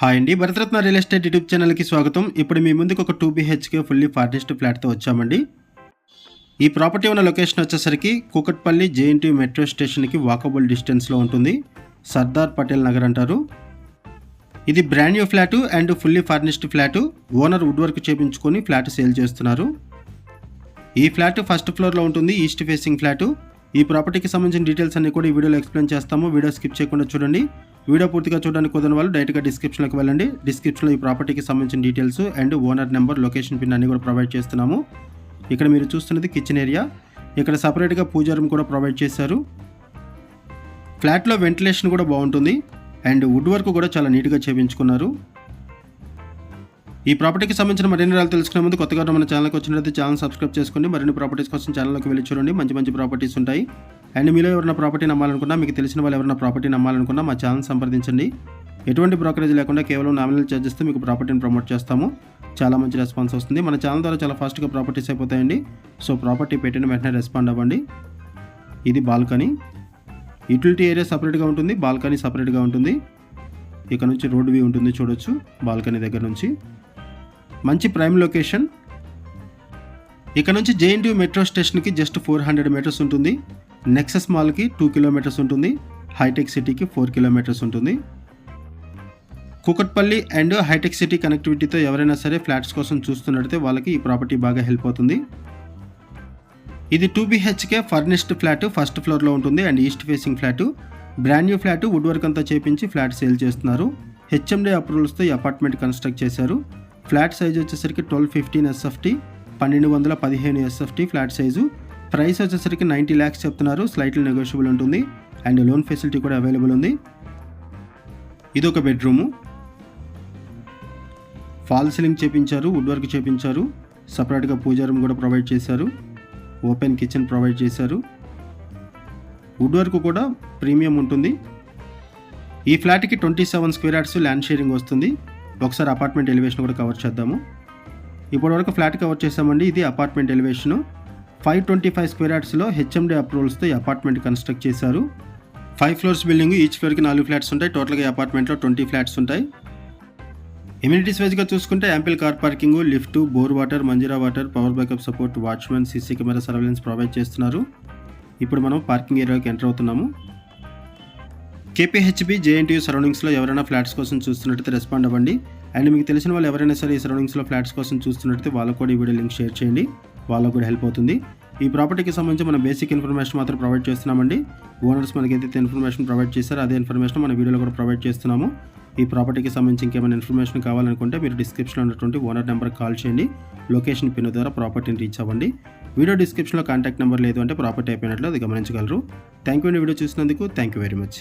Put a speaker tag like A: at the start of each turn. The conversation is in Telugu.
A: హాయ్ అండి, భరతరత్న రియల్ ఎస్టేట్ యూట్యూబ్ ఛానల్కి స్వాగతం. ఇప్పుడు మీ ముందుకు ఒక 2 BHK ఫుల్లీ ఫర్నిష్డ్ ఫ్లాట్తో వచ్చామండి. ఈ ప్రాపర్టీ ఉన్న లొకేషన్ వచ్చేసరికి కూకట్పల్లి JNTU మెట్రో స్టేషన్కి వాకబుల్ డిస్టెన్స్లో ఉంటుంది. సర్దార్ పటేల్ నగర్ అంటారు. ఇది brand new flat and fully furnished flat. Owner wood work చేయించుకొని ఫ్లాట్ సేల్ చేస్తున్నారు. ఈ ఫ్లాట్ ఫస్ట్ ఫ్లోర్లో ఉంటుంది, ఈస్ట్ ఫేసింగ్ ఫ్లాటు. ఈ ప్రాపర్టీకి సంబంధించిన డీటెయిల్స్ అన్ని కూడా ఈ వీడియోలో ఎక్స్ప్లెయిన్ చేస్తాము. వీడియో స్కిప్ చేయకుండా చూడండి. వీడియో పూర్తిగా చూడడానికి కుదరని వాళ్ళు డైరెక్ట్గా డిస్క్రిప్షన్లోకి వెళ్ళండి. డిస్క్రిప్షన్లో ఈ ప్రాపర్టీకి సంబంధించిన details and owner number, location pin అన్ని కూడా ప్రొవైడ్ చేస్తున్నాము. ఇక్కడ మీరు చూస్తున్నది కిచెన్ ఏరియా. ఇక్కడ సపరేట్గా పూజా రూమ్ కూడా ప్రొవైడ్ చేశారు. ఫ్లాట్లో వెంటిలేషన్ కూడా బాగుంటుంది అండ్ వుడ్ వర్క్ కూడా చాలా నీట్గా చేయించుకున్నారు. ఈ ప్రాపర్టీకి సంబంధించిన మరిన్ని వివరాలు తెలుసుకునే ముందు కొత్తగా మన ఛానల్కి వచ్చినట్లయితే ఛానల్ సబ్స్క్రైబ్ చేసుకోండి. మరిన్ని ప్రాపర్టీస్ కోసం ఛానల్లోకి వెళ్ళి చూడండి. మంచి ప్రాపర్టీస్ ఉంటాయి. అండ్ మీలో ఎవరైనా ప్రాపర్టీ నమ్మాలనుకున్నా, మీకు తెలిసిన వాళ్ళు ఎవరైనా ప్రాపర్టీ నమ్మాలనుకున్నా మా ఛానల్ సంప్రదించండి. ఎటువంటి బ్రోకరేజ్ లేకుండా కేవలం నామినల్ ఛార్జెస్తో మీకు ప్రాపర్టీని ప్రమోట్ చేస్తాము. చాలా మంచి రెస్పాన్స్ వస్తుంది. మన ఛానల్ ద్వారా చాలా ఫాస్ట్గా ప్రాపర్టీస్ అయిపోతాయండి. సో ప్రాపర్టీ పెట్టిన వెంటనే రెస్పాండ్ అవ్వండి. ఇది బాల్కనీ. యూటిలిటీ ఏరియా సపరేట్గా ఉంటుంది, బాల్కనీ సపరేట్గా ఉంటుంది. ఇక్కడ నుంచి రోడ్ వ్యూ ఉంటుంది, చూడొచ్చు బాల్కనీ దగ్గర నుంచి. మంచి ప్రైమ్ లొకేషన్. ఇక్కడ నుంచి JNTU మెట్రో స్టేషన్కి జస్ట్ 400 మీటర్స్ ఉంటుంది. నెక్సస్ మాల్కి 2 కిలోమీటర్స్ ఉంటుంది. హైటెక్ సిటీకి 4 కిలోమీటర్స్ ఉంటుంది. కూకట్పల్లి అండ్ హైటెక్ సిటీ కనెక్టివిటీతో ఎవరైనా సరే ఫ్లాట్స్ కోసం చూస్తున్నట్టయితే వాళ్ళకి ఈ ప్రాపర్టీ బాగా హెల్ప్ అవుతుంది. ఇది 2 BHK ఫర్నిష్డ్ ఫ్లాట్, ఫస్ట్ ఫ్లోర్లో ఉంటుంది and east facing flat. Brand new flat, wood work అంతా చేపించి ఫ్లాట్ సేల్ చేస్తున్నారు. HMD అప్రూవల్స్తో ఈ అపార్ట్మెంట్ కన్స్ట్రక్ట్ చేశారు. ఫ్లాట్ సైజ్ వచ్చేసరికి 1215 SFT, 1215 SFT flat size. Price వచ్చేసరికి 90 lakhs చెప్తున్నారు. స్లైట్లీ నెగోషియబుల్ ఉంటుంది అండ్ లోన్ ఫెసిలిటీ కూడా అవైలబుల్ ఉంది. ఇది ఒక బెడ్రూము. ఫాల్ సీలింగ్ చేపించారు, వుడ్ వర్క్ చేపించారు. సపరేట్గా పూజా రూమ్ కూడా ప్రొవైడ్ చేశారు. ఓపెన్ కిచెన్ ప్రొవైడ్ చేశారు. వుడ్ వర్క్ కూడా ప్రీమియం ఉంటుంది. ఈ ఫ్లాట్కి 27 స్క్వేర్ యార్డ్స్ ల్యాండ్ షేరింగ్ వస్తుంది. ఒకసారి అపార్ట్మెంట్ ఎలివేషన్ కూడా కవర్ చేద్దాము. ఇప్పటి వరకు ఫ్లాట్ కవర్ చేసామండి. ఇది అపార్ట్మెంట్ ఎలివేషను. 525 స్క్వేర్ యార్డ్స్లో HMD అప్రూవల్స్తో ఈ అపార్ట్మెంట్ కన్స్ట్రక్ట్ చేశారు. 5 floors బిల్డింగ్, ఈచ్ ఫ్లోర్కి 4 ఫ్లాట్స్ ఉంటాయి. టోటల్గా ఈ అపార్ట్మెంట్లో 20 ఫ్లాట్స్ ఉంటాయి. ఎమ్యూనిటీస్ వైజ్గా చూసుకుంటే ample car parking, lift, bore water, Manjira water, power backup support, watchmen, CC camera surveillance provide చేస్తున్నారు. ఇప్పుడు మనం పార్కింగ్ ఏరియాకి ఎంటర్ అవుతున్నాము. KPHB JNTU సరౌండింగ్స్లో ఎవరైనా ఫ్లాట్స్ కోసం చూస్తున్నట్టయితే రెస్పాండ్ అవ్వండి. అండ్ మీకు తెలిసిన వాళ్ళు ఎవరైనా సరే ఈ సరౌండింగ్స్లో ఫ్లాట్స్ కోసం చూస్తున్నట్టయితే వాళ్ళకు కూడా ఈ వీడియో లింక్ షేర్ చేయండి. వాళ్ళకు కూడా హెల్ప్ అవుతుంది. ఈ ప్రాపర్టీకి సంబంధించి మనం బేసిక్ ఇన్ఫర్మేషన్ మాత్రం ప్రొవైడ్ చేస్తున్నామండి. ఓనర్స్ మనకి ఏదైతే ఇన్ఫర్మేషన్ ప్రొవైడ్ చేస్తారో అదే ఇన్ఫర్మేషన్ మన వీడియోలో కూడా ప్రొవైడ్ చేస్తున్నాము. ఈ ప్రాపర్టీకి సంబంధించి ఇంకేమైనా ఇన్ఫర్మేషన్ కావాలనుకుంటే మీరు డిస్క్రిప్షన్లో ఉన్నటువంటి ఓనర్ నెంబర్కి కాల్ చేయండి. లొకేషన్ పిన్ ద్వారా ప్రాపర్టీని రీచ్ అవ్వండి. వీడియో డిస్క్రిప్షన్లో కాంటాక్ట్ నెంబర్ లేదు అంటే ప్రాపర్టీ అయిపోయినట్లు అది గమనించగలరు. థ్యాంక్ యూ అండి వీడియో చూసినందుకు. Thank you very much.